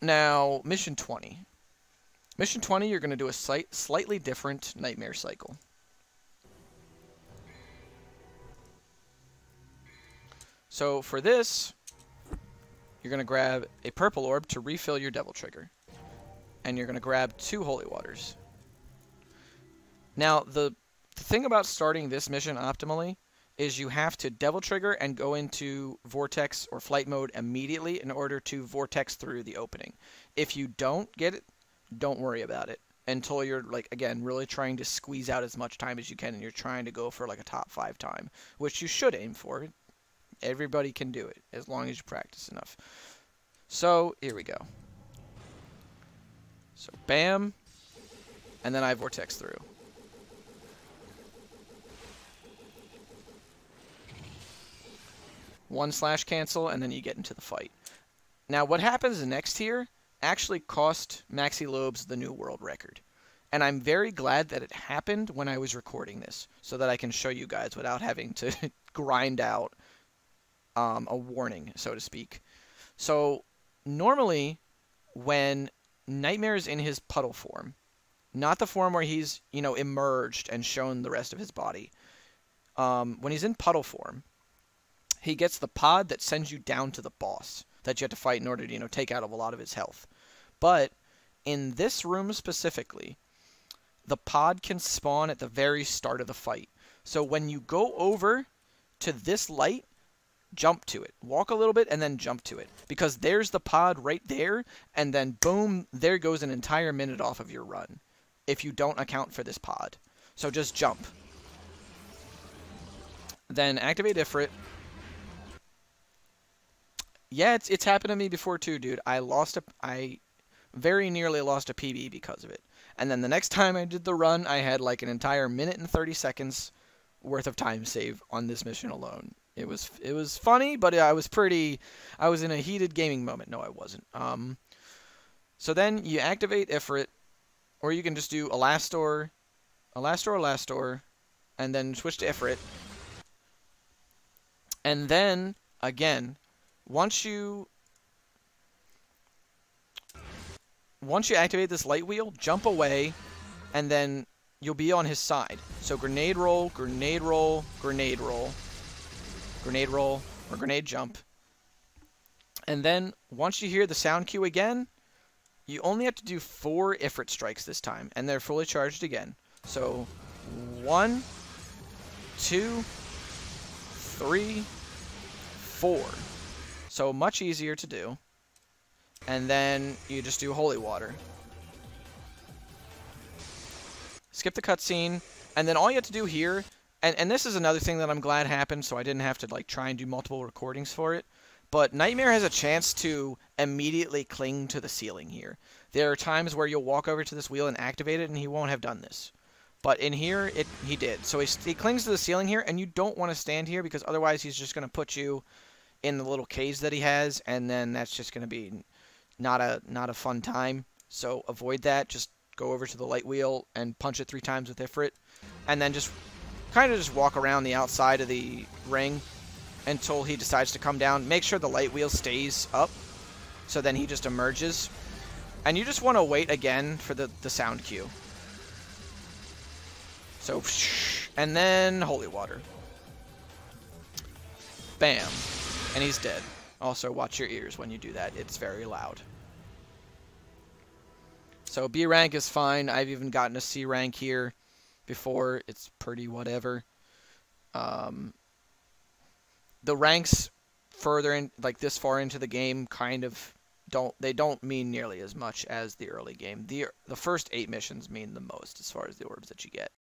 Now, Mission 20. Mission 20, you're going to do a slightly different nightmare cycle. So for this, you're going to grab a purple orb to refill your devil trigger. And you're going to grab 2 holy waters. Now, the thing about starting this mission optimally is you have to devil trigger and go into vortex or flight mode immediately in order to vortex through the opening. If you don't get it, don't worry about it until you're, like, again, really trying to squeeze out as much time as you can and you're trying to go for like a top 5 time, which you should aim for. Everybody can do it as long as you practice enough. So here we go. So bam, and then I vortex through. One slash cancel, and then you get into the fight. Now, what happens next here actually cost Maxi Lobes the new world record. And I'm very glad that it happened when I was recording this, so that I can show you guys without having to grind out a warning, so to speak. So, normally, when Nightmare is in his puddle form, not the form where he's, you know, emerged and shown the rest of his body. When he's in puddle form, he gets the pod that sends you down to the boss that you have to fight in order to, you know, take out a lot of his health. But in this room specifically, the pod can spawn at the very start of the fight. So when you go over to this light, jump to it. Walk a little bit and then jump to it. Because there's the pod right there, and then boom, there goes an entire minute off of your run if you don't account for this pod. So just jump. Then activate Ifrit. Yeah, it's happened to me before too, dude. I very nearly lost a PB because of it. And then the next time I did the run, I had like an entire minute and 30 seconds worth of time save on this mission alone. It was funny, but I was in a heated gaming moment. No, I wasn't. So then you activate Ifrit, or you can just do Elastor, and then switch to Ifrit. And then, again, once you activate this light wheel, jump away, and then you'll be on his side. So grenade roll, grenade roll, grenade roll, grenade roll, or grenade jump. And then once you hear the sound cue again, you only have to do 4 Ifrit strikes this time, and they're fully charged again. So 1, 2, 3, 4. So much easier to do. And then you just do holy water. Skip the cutscene, and then all you have to do here, and this is another thing that I'm glad happened, so I didn't have to like try and do multiple recordings for it. But Nightmare has a chance to immediately cling to the ceiling here. There are times where you'll walk over to this wheel and activate it, and he won't have done this. But in here, he did. So he clings to the ceiling here, and you don't want to stand here because otherwise he's just going to put you in the little cage that he has, and then that's just going to be not a fun time. So avoid that. Just go over to the light wheel and punch it 3 times with Ifrit, and then just kind of just walk around the outside of the ring until he decides to come down. Make sure the light wheel stays up, so then he just emerges. And you just want to wait again for the sound cue. So, and then holy water. Bam. And he's dead. Also, watch your ears when you do that. It's very loud. So, B rank is fine. I've even gotten a C rank here before. It's pretty whatever. The ranks further in, like this far into the game, kind of don't mean nearly as much as the early game. The first 8 missions mean the most as far as the orbs that you get.